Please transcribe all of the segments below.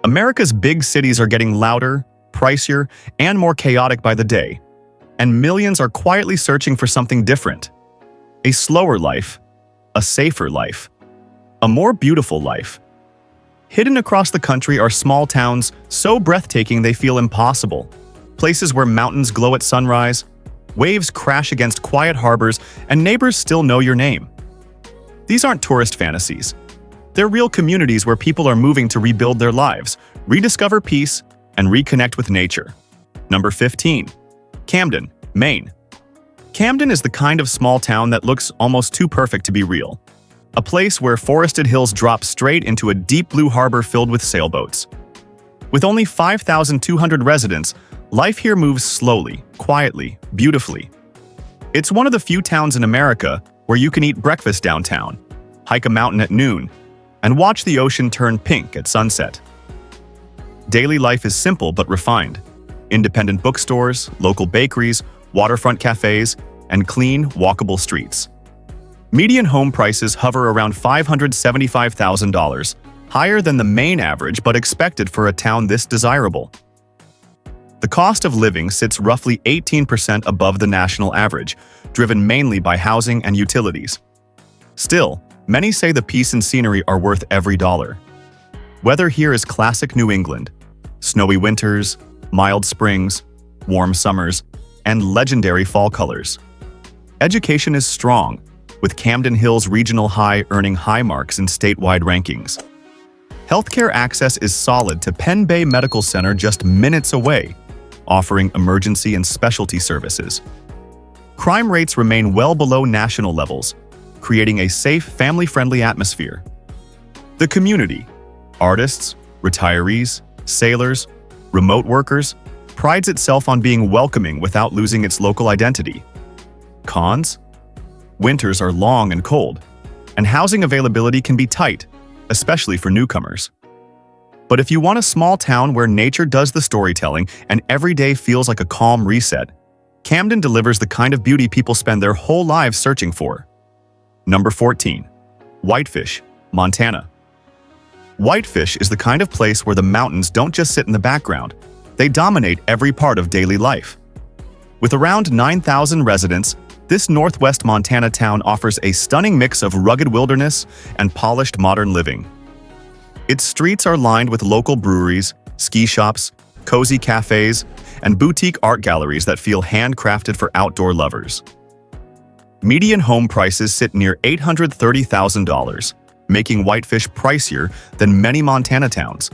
America's big cities are getting louder, pricier, and more chaotic by the day, and millions are quietly searching for something different. A slower life, a safer life, a more beautiful life. Hidden across the country are small towns so breathtaking they feel impossible. Places where mountains glow at sunrise, waves crash against quiet harbors, and neighbors still know your name. These aren't tourist fantasies. They're real communities where people are moving to rebuild their lives, rediscover peace, and reconnect with nature. Number 15. Camden, Maine. Camden is the kind of small town that looks almost too perfect to be real. A place where forested hills drop straight into a deep blue harbor filled with sailboats. With only 5,200 residents, life here moves slowly, quietly, beautifully. It's one of the few towns in America where you can eat breakfast downtown, hike a mountain at noon, and watch the ocean turn pink at sunset. Daily life is simple but refined. Independent bookstores, local bakeries, waterfront cafes, and clean, walkable streets. Median home prices hover around $575,000, higher than the Maine average but expected for a town this desirable. The cost of living sits roughly 18% above the national average, driven mainly by housing and utilities. Still, many say the peace and scenery are worth every dollar. Weather here is classic New England. Snowy winters, mild springs, warm summers, and legendary fall colors. Education is strong, with Camden Hills Regional High earning high marks in statewide rankings. Healthcare access is solid to Penn Bay Medical Center just minutes away, offering emergency and specialty services. Crime rates remain well below national levels, creating a safe, family-friendly atmosphere. The community, artists, retirees, sailors, remote workers, prides itself on being welcoming without losing its local identity. Cons? Winters are long and cold, and housing availability can be tight, especially for newcomers. But if you want a small town where nature does the storytelling and every day feels like a calm reset, Camden delivers the kind of beauty people spend their whole lives searching for. Number 14. Whitefish, Montana. Whitefish is the kind of place where the mountains don't just sit in the background, they dominate every part of daily life. With around 9,000 residents, this northwest Montana town offers a stunning mix of rugged wilderness and polished modern living. Its streets are lined with local breweries, ski shops, cozy cafes, and boutique art galleries that feel handcrafted for outdoor lovers. Median home prices sit near $830,000, making Whitefish pricier than many Montana towns.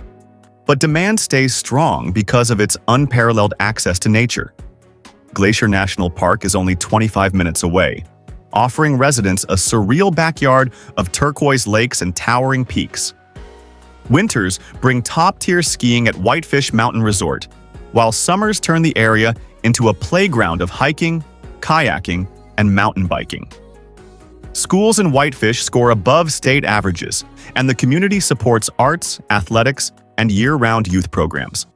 But demand stays strong because of its unparalleled access to nature. Glacier National Park is only 25 minutes away, offering residents a surreal backyard of turquoise lakes and towering peaks. Winters bring top-tier skiing at Whitefish Mountain Resort, while summers turn the area into a playground of hiking, kayaking, and mountain biking. Schools in Whitefish score above state averages, and the community supports arts, athletics, and year-round youth programs.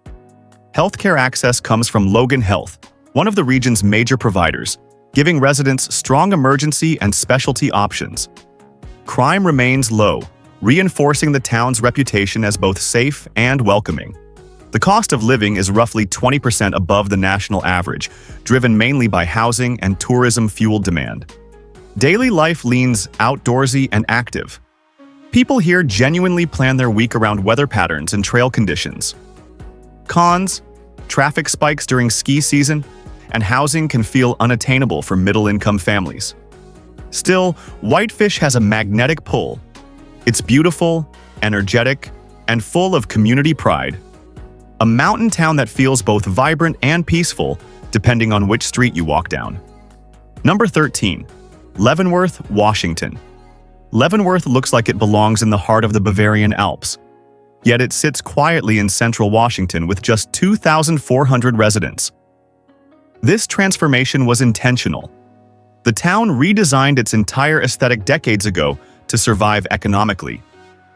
Healthcare access comes from Logan Health, one of the region's major providers, giving residents strong emergency and specialty options. Crime remains low, reinforcing the town's reputation as both safe and welcoming. The cost of living is roughly 20% above the national average, driven mainly by housing and tourism-fueled demand. Daily life leans outdoorsy and active. People here genuinely plan their week around weather patterns and trail conditions. Cons: traffic spikes during ski season, and housing can feel unattainable for middle-income families. Still, Whitefish has a magnetic pull. It's beautiful, energetic, and full of community pride. A mountain town that feels both vibrant and peaceful, depending on which street you walk down. Number 13. Leavenworth, Washington. Leavenworth looks like it belongs in the heart of the Bavarian Alps. Yet it sits quietly in central Washington with just 2,400 residents. This transformation was intentional. The town redesigned its entire aesthetic decades ago to survive economically.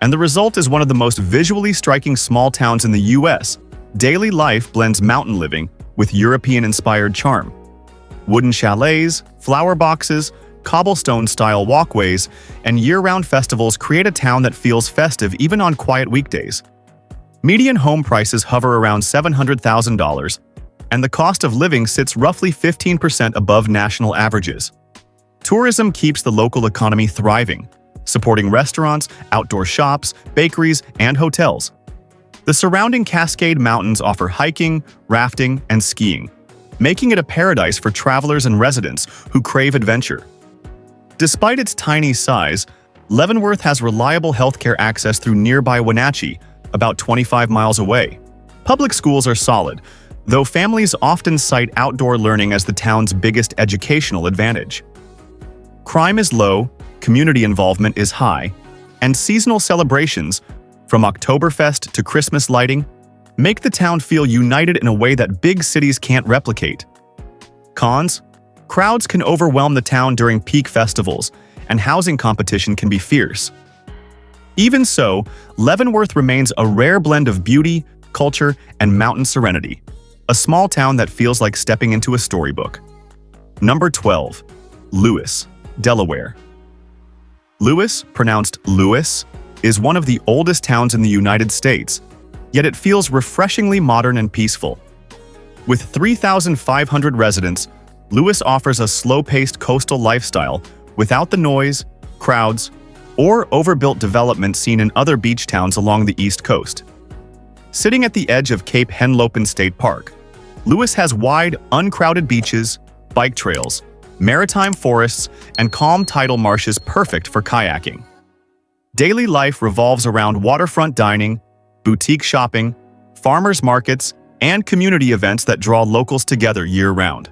And the result is one of the most visually striking small towns in the U.S. Daily life blends mountain living with European-inspired charm. Wooden chalets, flower boxes, cobblestone-style walkways, and year-round festivals create a town that feels festive even on quiet weekdays. Median home prices hover around $700,000, and the cost of living sits roughly 15% above national averages. Tourism keeps the local economy thriving, supporting restaurants, outdoor shops, bakeries, and hotels. The surrounding Cascade Mountains offer hiking, rafting, and skiing, making it a paradise for travelers and residents who crave adventure. Despite its tiny size, Leavenworth has reliable healthcare access through nearby Wenatchee, about 25 miles away. Public schools are solid, though families often cite outdoor learning as the town's biggest educational advantage. Crime is low, community involvement is high, and seasonal celebrations, from Oktoberfest to Christmas lighting, make the town feel united in a way that big cities can't replicate. Cons: crowds can overwhelm the town during peak festivals, and housing competition can be fierce. Even so, Leavenworth remains a rare blend of beauty, culture, and mountain serenity, a small town that feels like stepping into a storybook. Number 12. Lewes, Delaware. Lewes, pronounced Lewis, is one of the oldest towns in the United States, yet it feels refreshingly modern and peaceful. With 3,500 residents, Lewes offers a slow-paced coastal lifestyle without the noise, crowds, or overbuilt development seen in other beach towns along the East Coast. Sitting at the edge of Cape Henlopen State Park, Lewes has wide, uncrowded beaches, bike trails, maritime forests, and calm tidal marshes perfect for kayaking. Daily life revolves around waterfront dining, boutique shopping, farmers markets, and community events that draw locals together year-round.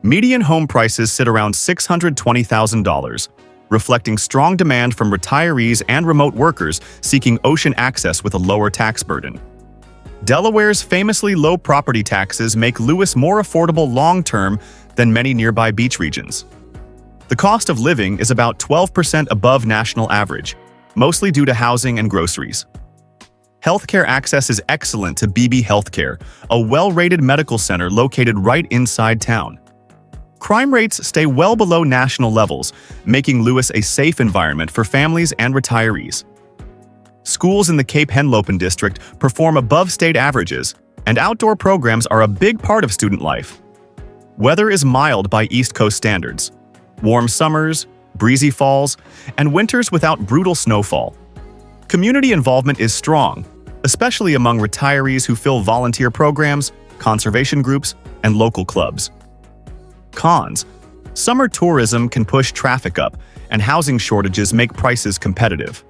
Median home prices sit around $620,000, reflecting strong demand from retirees and remote workers seeking ocean access with a lower tax burden. Delaware's famously low property taxes make Lewes more affordable long-term than many nearby beach regions. The cost of living is about 12% above national average, mostly due to housing and groceries. Healthcare access is excellent to BB Healthcare, a well-rated medical center located right inside town. Crime rates stay well below national levels, making Lewes a safe environment for families and retirees. Schools in the Cape Henlopen district perform above state averages, and outdoor programs are a big part of student life. Weather is mild by East Coast standards. Warm summers, breezy falls, and winters without brutal snowfall. Community involvement is strong, especially among retirees who fill volunteer programs, conservation groups, and local clubs. Cons: summer tourism can push traffic up, and housing shortages make prices competitive.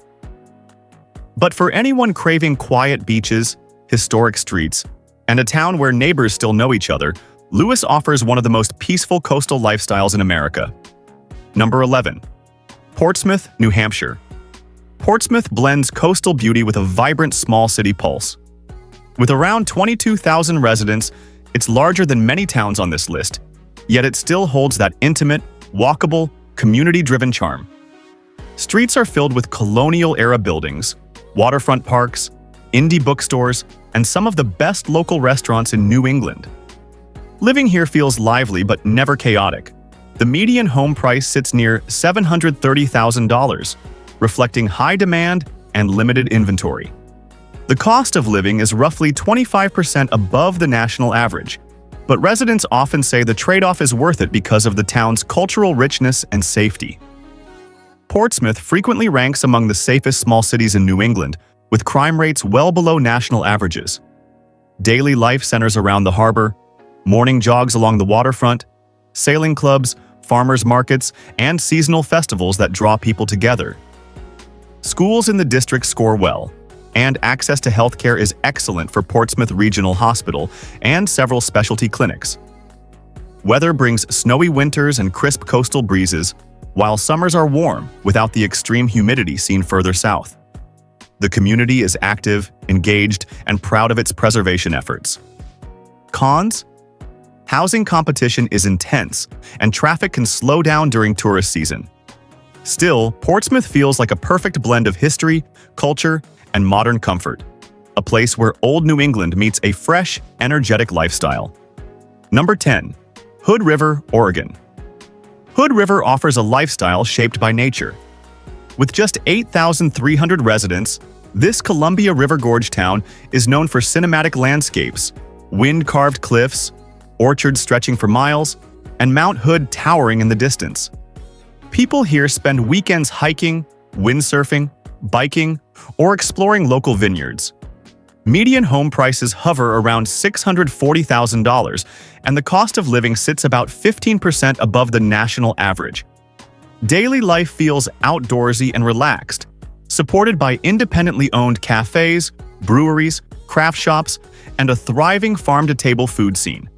But for anyone craving quiet beaches, historic streets, and a town where neighbors still know each other, Lewes offers one of the most peaceful coastal lifestyles in America. Number 11. Portsmouth, New Hampshire. Portsmouth blends coastal beauty with a vibrant small city pulse. With around 22,000 residents, it's larger than many towns on this list, yet it still holds that intimate, walkable, community-driven charm. Streets are filled with colonial-era buildings, waterfront parks, indie bookstores, and some of the best local restaurants in New England. Living here feels lively but never chaotic. The median home price sits near $730,000, reflecting high demand and limited inventory. The cost of living is roughly 25% above the national average, but residents often say the trade-off is worth it because of the town's cultural richness and safety. Portsmouth frequently ranks among the safest small cities in New England, with crime rates well below national averages. Daily life centers around the harbor, morning jogs along the waterfront, sailing clubs, farmers markets, and seasonal festivals that draw people together. Schools in the district score well, and access to healthcare is excellent for Portsmouth Regional Hospital and several specialty clinics. Weather brings snowy winters and crisp coastal breezes, while summers are warm without the extreme humidity seen further south. The community is active, engaged, and proud of its preservation efforts. Cons: housing competition is intense, and traffic can slow down during tourist season. Still, Portsmouth feels like a perfect blend of history, culture, and modern comfort, a place where old New England meets a fresh, energetic lifestyle. Number 10. Hood River, Oregon. Hood River offers a lifestyle shaped by nature. With just 8,300 residents, This Columbia River Gorge town is known for cinematic landscapes, wind-carved cliffs, orchards stretching for miles, and Mount Hood towering in the distance. People here spend weekends hiking, windsurfing, biking, or exploring local vineyards. Median home prices hover around $640,000, and the cost of living sits about 15% above the national average. Daily life feels outdoorsy and relaxed, supported by independently owned cafes, breweries, craft shops, and a thriving farm-to-table food scene.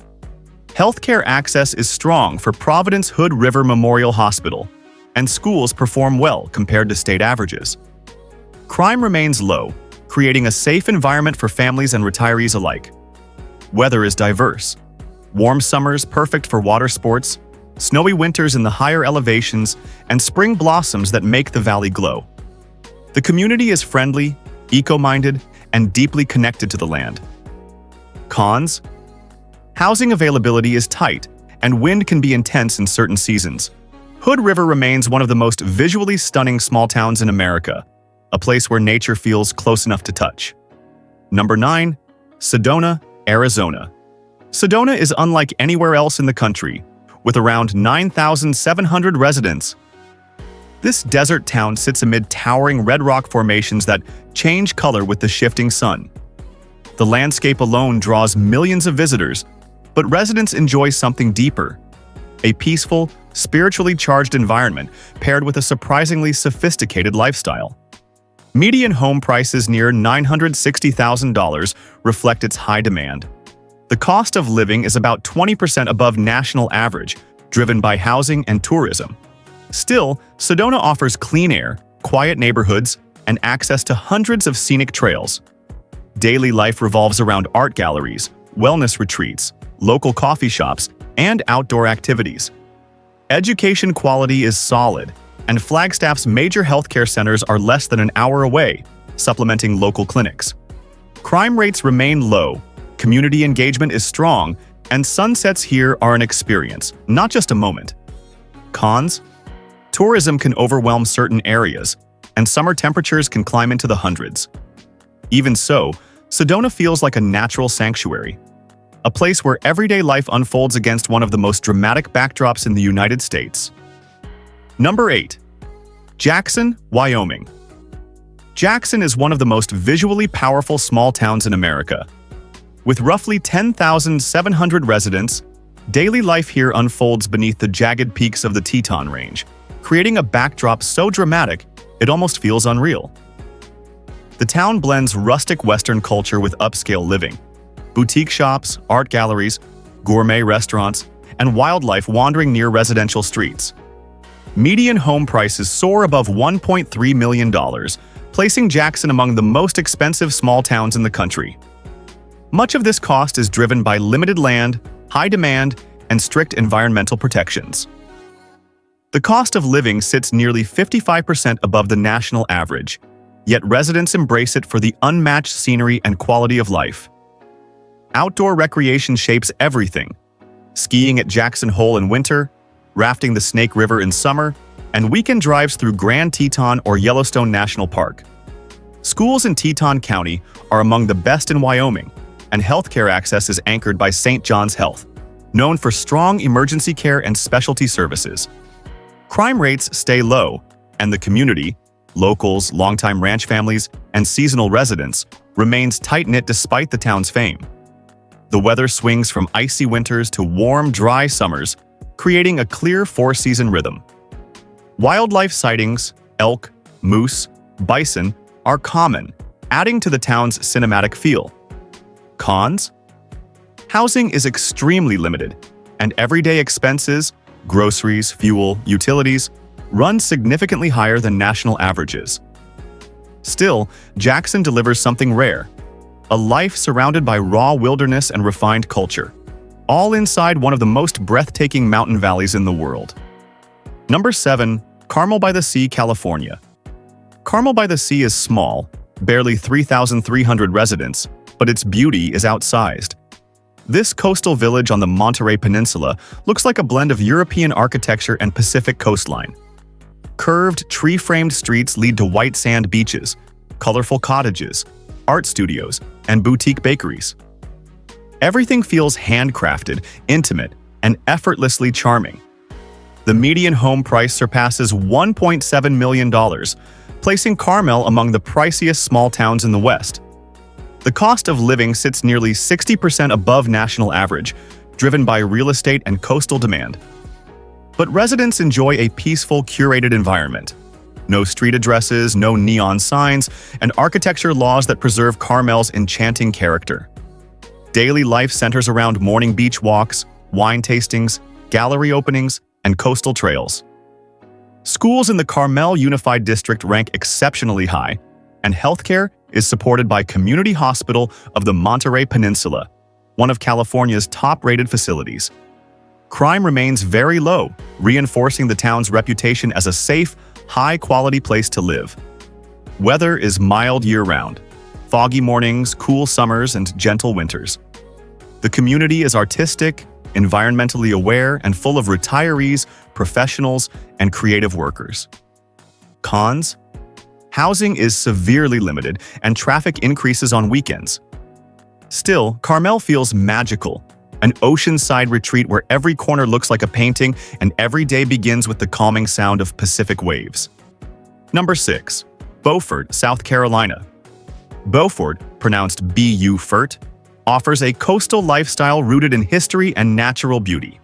Healthcare access is strong for Providence Hood River Memorial Hospital, and schools perform well compared to state averages. Crime remains low, creating a safe environment for families and retirees alike. Weather is diverse. Warm summers perfect for water sports, snowy winters in the higher elevations, and spring blossoms that make the valley glow. The community is friendly, eco-minded, and deeply connected to the land. Cons: housing availability is tight, and wind can be intense in certain seasons. Hood River remains one of the most visually stunning small towns in America, a place where nature feels close enough to touch. Number 9. Sedona, Arizona. Sedona is unlike anywhere else in the country, with around 9,700 residents. This desert town sits amid towering red rock formations that change color with the shifting sun. The landscape alone draws millions of visitors, but residents enjoy something deeper: a peaceful, spiritually charged environment paired with a surprisingly sophisticated lifestyle. Median home prices near $960,000 reflect its high demand. The cost of living is about 20% above national average, driven by housing and tourism. Still, Sedona offers clean air, quiet neighborhoods, and access to hundreds of scenic trails. Daily life revolves around art galleries, wellness retreats, local coffee shops, and outdoor activities. Education quality is solid, and Flagstaff's major healthcare centers are less than an hour away, supplementing local clinics. Crime rates remain low, community engagement is strong, and sunsets here are an experience, not just a moment. Cons: tourism can overwhelm certain areas, and summer temperatures can climb into the hundreds. Even so, Sedona feels like a natural sanctuary, a place where everyday life unfolds against one of the most dramatic backdrops in the United States. Number 8. Jackson, Wyoming. Jackson is one of the most visually powerful small towns in America. With roughly 10,700 residents, daily life here unfolds beneath the jagged peaks of the Teton Range, creating a backdrop so dramatic it almost feels unreal. The town blends rustic Western culture with upscale living. Boutique shops, art galleries, gourmet restaurants, and wildlife wandering near residential streets. Median home prices soar above $1.3 million, placing Jackson among the most expensive small towns in the country. Much of this cost is driven by limited land, high demand, and strict environmental protections. The cost of living sits nearly 55% above the national average, yet residents embrace it for the unmatched scenery and quality of life. Outdoor recreation shapes everything: skiing at Jackson Hole in winter, rafting the Snake River in summer, and weekend drives through Grand Teton or Yellowstone National Park. Schools in Teton County are among the best in Wyoming, and healthcare access is anchored by St. John's Health, known for strong emergency care and specialty services. Crime rates stay low, and the community, locals, longtime ranch families, and seasonal residents, remains tight-knit despite the town's fame. The weather swings from icy winters to warm, dry summers, creating a clear four-season rhythm. Wildlife sightings, elk, moose, bison, are common, adding to the town's cinematic feel. Cons: housing is extremely limited, and everyday expenses, groceries, fuel, utilities, run significantly higher than national averages. Still, Jackson delivers something rare: a life surrounded by raw wilderness and refined culture, all inside one of the most breathtaking mountain valleys in the world. Number 7. Carmel-by-the-Sea, California. Carmel-by-the-Sea is small, barely 3,300 residents, but its beauty is outsized. This coastal village on the Monterey Peninsula looks like a blend of European architecture and Pacific coastline. Curved, tree-framed streets lead to white sand beaches, colorful cottages, art studios, and boutique bakeries. Everything feels handcrafted, intimate, and effortlessly charming. The median home price surpasses $1.7 million, placing Carmel among the priciest small towns in the West. The cost of living sits nearly 60% above national average, driven by real estate and coastal demand. But residents enjoy a peaceful, curated environment. No street addresses, no neon signs, and architecture laws that preserve Carmel's enchanting character. Daily life centers around morning beach walks, wine tastings, gallery openings, and coastal trails. Schools in the Carmel Unified District rank exceptionally high, and healthcare is supported by Community Hospital of the Monterey Peninsula, one of California's top-rated facilities. Crime remains very low, reinforcing the town's reputation as a safe, high-quality place to live. Weather is mild year-round, foggy mornings, cool summers, and gentle winters. The community is artistic, environmentally aware, and full of retirees, professionals, and creative workers. Cons? Housing is severely limited, and traffic increases on weekends. Still, Carmel feels magical, an oceanside retreat where every corner looks like a painting and every day begins with the calming sound of Pacific waves. Number 6. Beaufort, South Carolina. Beaufort, pronounced B-U-Fort, offers a coastal lifestyle rooted in history and natural beauty.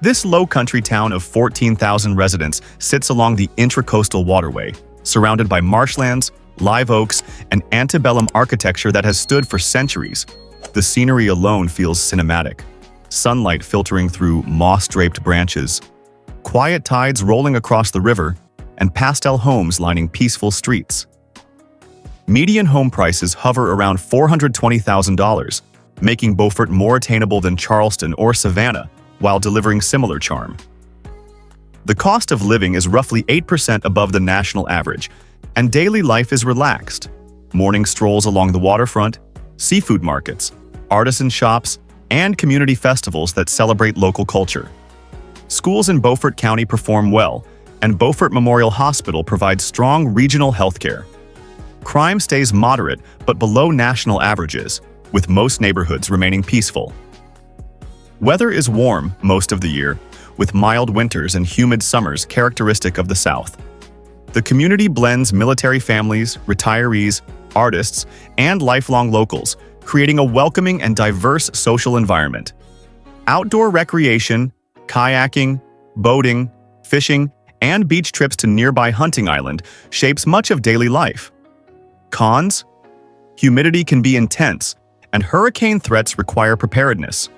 This low-country town of 14,000 residents sits along the intracoastal waterway, surrounded by marshlands, live oaks, and antebellum architecture that has stood for centuries. The scenery alone feels cinematic, sunlight filtering through moss-draped branches, quiet tides rolling across the river, and pastel homes lining peaceful streets. Median home prices hover around $420,000, making Beaufort more attainable than Charleston or Savannah, while delivering similar charm. The cost of living is roughly 8% above the national average, and daily life is relaxed. Morning strolls along the waterfront, seafood markets, artisan shops, and community festivals that celebrate local culture. Schools in Beaufort County perform well, and Beaufort Memorial Hospital provides strong regional health care. Crime stays moderate but below national averages, with most neighborhoods remaining peaceful. Weather is warm most of the year, with mild winters and humid summers characteristic of the South. The community blends military families, retirees, artists, and lifelong locals, creating a welcoming and diverse social environment. Outdoor recreation, kayaking, boating, fishing, and beach trips to nearby Hunting Island shapes much of daily life. Cons? Humidity can be intense, and hurricane threats require preparedness.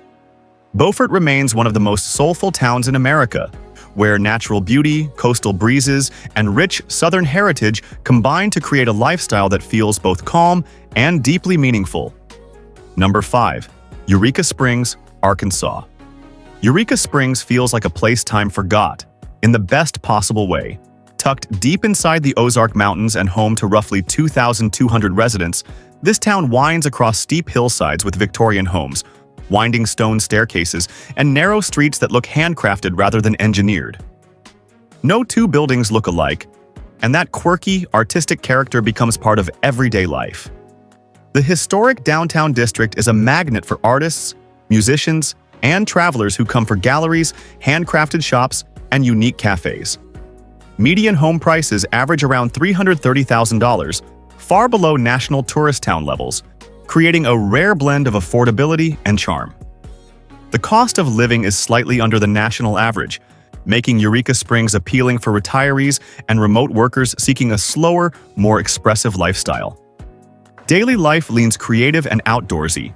Beaufort remains one of the most soulful towns in America, where natural beauty, coastal breezes, and rich Southern heritage combine to create a lifestyle that feels both calm and deeply meaningful. Number 5. Eureka Springs, Arkansas. Eureka Springs feels like a place time forgot, in the best possible way. Tucked deep inside the Ozark Mountains and home to roughly 2,200 residents, this town winds across steep hillsides with Victorian homes, winding stone staircases, and narrow streets that look handcrafted rather than engineered. No two buildings look alike, and that quirky, artistic character becomes part of everyday life. The historic downtown district is a magnet for artists, musicians, and travelers who come for galleries, handcrafted shops, and unique cafes. Median home prices average around $330,000, far below national tourist town levels, creating a rare blend of affordability and charm. The cost of living is slightly under the national average, making Eureka Springs appealing for retirees and remote workers seeking a slower, more expressive lifestyle. Daily life leans creative and outdoorsy.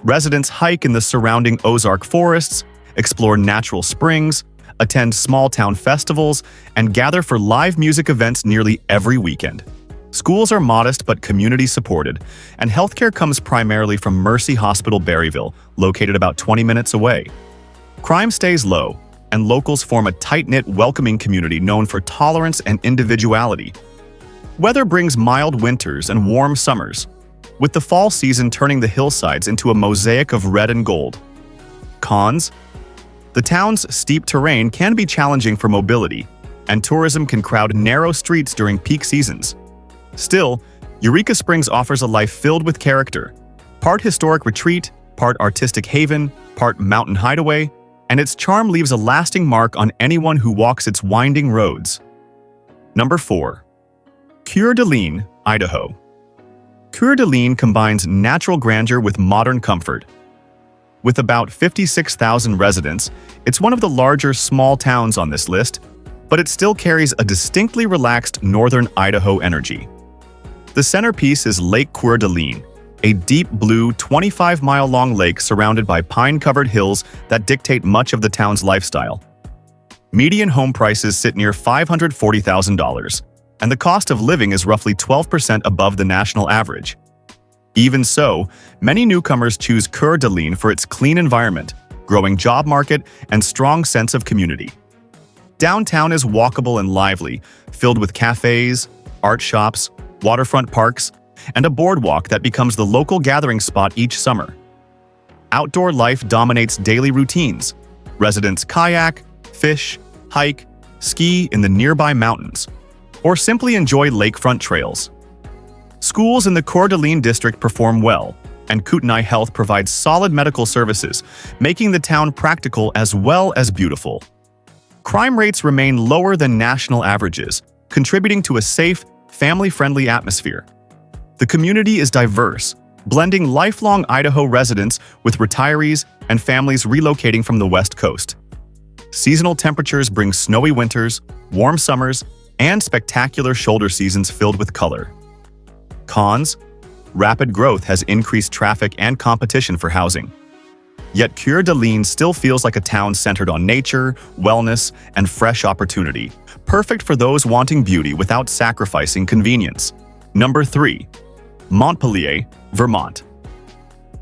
Residents hike in the surrounding Ozark forests, explore natural springs, attend small-town festivals, and gather for live music events nearly every weekend. Schools are modest but community-supported, and healthcare comes primarily from Mercy Hospital Berryville, located about 20 minutes away. Crime stays low, and locals form a tight-knit, welcoming community known for tolerance and individuality. Weather brings mild winters and warm summers, with the fall season turning the hillsides into a mosaic of red and gold. Cons? The town's steep terrain can be challenging for mobility, and tourism can crowd narrow streets during peak seasons. Still, Eureka Springs offers a life filled with character. Part historic retreat, part artistic haven, part mountain hideaway, and its charm leaves a lasting mark on anyone who walks its winding roads. Number 4. Coeur d'Alene, Idaho. Coeur d'Alene combines natural grandeur with modern comfort. With about 56,000 residents, it's one of the larger small towns on this list, but it still carries a distinctly relaxed northern Idaho energy. The centerpiece is Lake Coeur d'Alene, a deep blue 25-mile-long lake surrounded by pine-covered hills that dictate much of the town's lifestyle. Median home prices sit near $540,000, and the cost of living is roughly 12% above the national average. Even so, many newcomers choose Coeur d'Alene for its clean environment, growing job market, and strong sense of community. Downtown is walkable and lively, filled with cafes, art shops, waterfront parks, and a boardwalk that becomes the local gathering spot each summer. Outdoor life dominates daily routines. Residents kayak, fish, hike, ski in the nearby mountains, or simply enjoy lakefront trails. Schools in the Coeur d'Alene district perform well, and Kootenai Health provides solid medical services, making the town practical as well as beautiful. Crime rates remain lower than national averages, contributing to a safe, family-friendly atmosphere. The community is diverse, blending lifelong Idaho residents with retirees and families relocating from the West Coast. Seasonal temperatures bring snowy winters, warm summers, and spectacular shoulder seasons filled with color. Cons: rapid growth has increased traffic and competition for housing. Yet Coeur d'Alene still feels like a town centered on nature, wellness, and fresh opportunity, perfect for those wanting beauty without sacrificing convenience. Number 3. Montpelier, Vermont.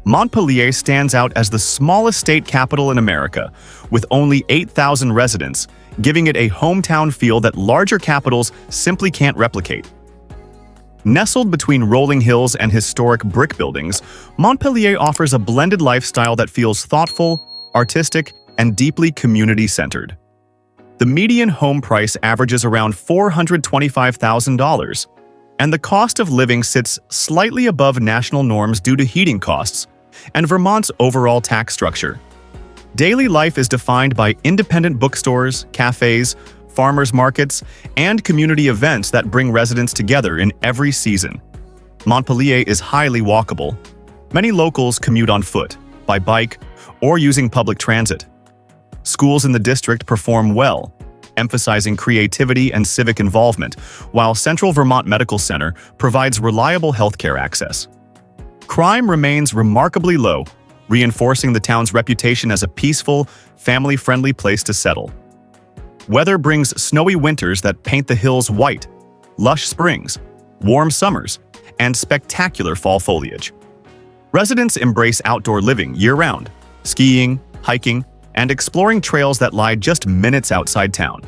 Montpelier stands out as the smallest state capital in America, with only 8,000 residents, giving it a hometown feel that larger capitals simply can't replicate. Nestled between rolling hills and historic brick buildings, Montpelier offers a blended lifestyle that feels thoughtful, artistic, and deeply community-centered. The median home price averages around $425,000, and the cost of living sits slightly above national norms due to heating costs and Vermont's overall tax structure. Daily life is defined by independent bookstores, cafes, farmers markets, and community events that bring residents together in every season. Montpelier is highly walkable. Many locals commute on foot, by bike, or using public transit. Schools in the district perform well, emphasizing creativity and civic involvement, while Central Vermont Medical Center provides reliable healthcare access. Crime remains remarkably low, reinforcing the town's reputation as a peaceful, family-friendly place to settle. Weather brings snowy winters that paint the hills white, lush springs, warm summers, and spectacular fall foliage. Residents embrace outdoor living year-round, skiing, hiking, and exploring trails that lie just minutes outside town.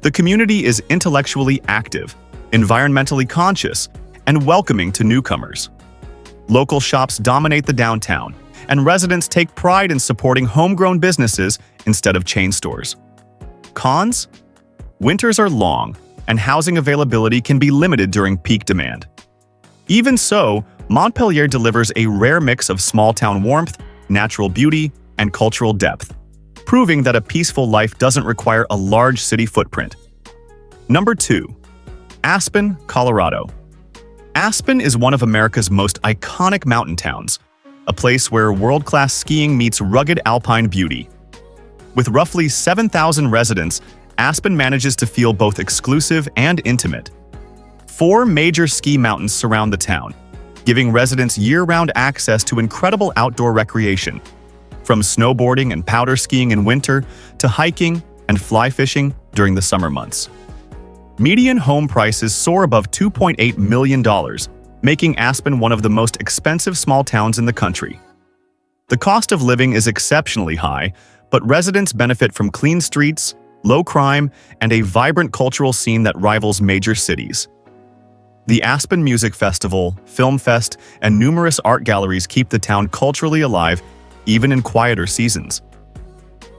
The community is intellectually active, environmentally conscious, and welcoming to newcomers. Local shops dominate the downtown, and residents take pride in supporting homegrown businesses instead of chain stores. Cons: winters are long, and housing availability can be limited during peak demand. Even so, Montpelier delivers a rare mix of small-town warmth, natural beauty, and cultural depth, proving that a peaceful life doesn't require a large city footprint. Number 2. Aspen, Colorado. Aspen is one of America's most iconic mountain towns, a place where world-class skiing meets rugged alpine beauty. With roughly 7,000 residents, Aspen manages to feel both exclusive and intimate. 4 major ski mountains surround the town, giving residents year-round access to incredible outdoor recreation, from snowboarding and powder skiing in winter to hiking and fly fishing during the summer months. Median home prices soar above $2.8 million, making Aspen one of the most expensive small towns in the country. The cost of living is exceptionally high, but residents benefit from clean streets, low crime, and a vibrant cultural scene that rivals major cities. The Aspen Music Festival, Film Fest, and numerous art galleries keep the town culturally alive, even in quieter seasons.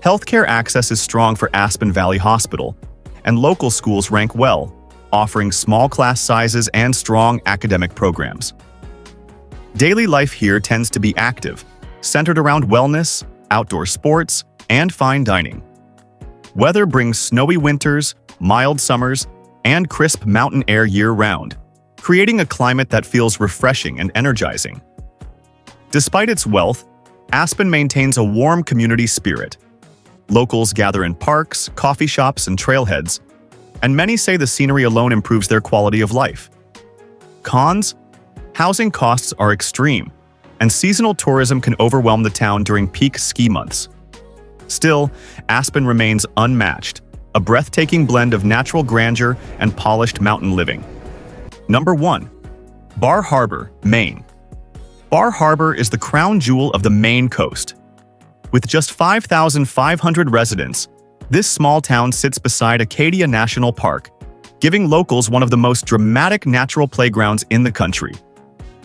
Healthcare access is strong for Aspen Valley Hospital, and local schools rank well, offering small class sizes and strong academic programs. Daily life here tends to be active, centered around wellness, outdoor sports, and fine dining. Weather brings snowy winters, mild summers, and crisp mountain air year-round, creating a climate that feels refreshing and energizing. Despite its wealth, Aspen maintains a warm community spirit. Locals gather in parks, coffee shops, and trailheads, and many say the scenery alone improves their quality of life. Cons? Housing costs are extreme, and seasonal tourism can overwhelm the town during peak ski months. Still, Aspen remains unmatched, a breathtaking blend of natural grandeur and polished mountain living. Number 1. Bar Harbor, Maine. Bar Harbor is the crown jewel of the Maine coast. With just 5,500 residents, this small town sits beside Acadia National Park, giving locals one of the most dramatic natural playgrounds in the country.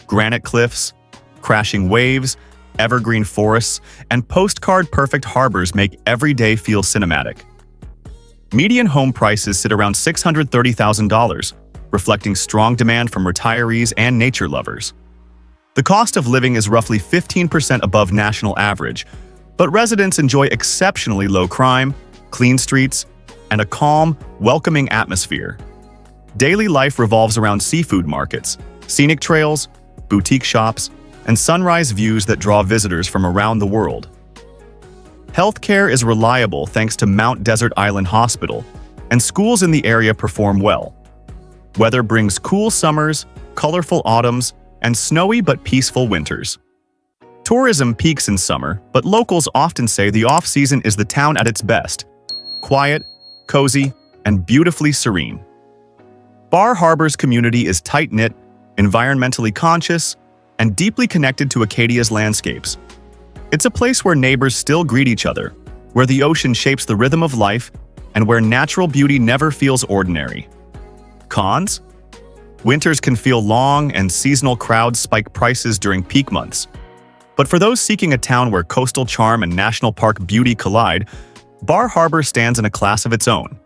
Granite cliffs, crashing waves, evergreen forests, and postcard-perfect harbors make every day feel cinematic. Median home prices sit around $630,000, reflecting strong demand from retirees and nature lovers. The cost of living is roughly 15% above national average, but residents enjoy exceptionally low crime, clean streets, and a calm, welcoming atmosphere. Daily life revolves around seafood markets, scenic trails, boutique shops, and sunrise views that draw visitors from around the world. Healthcare is reliable thanks to Mount Desert Island Hospital, and schools in the area perform well. Weather brings cool summers, colorful autumns, and snowy but peaceful winters. Tourism peaks in summer, but locals often say the off-season is the town at its best: quiet, cozy, and beautifully serene. Bar Harbor's community is tight-knit, environmentally conscious, and deeply connected to Acadia's landscapes. It's a place where neighbors still greet each other, where the ocean shapes the rhythm of life, and where natural beauty never feels ordinary. Cons? Winters can feel long and seasonal crowds spike prices during peak months. But for those seeking a town where coastal charm and national park beauty collide, Bar Harbor stands in a class of its own.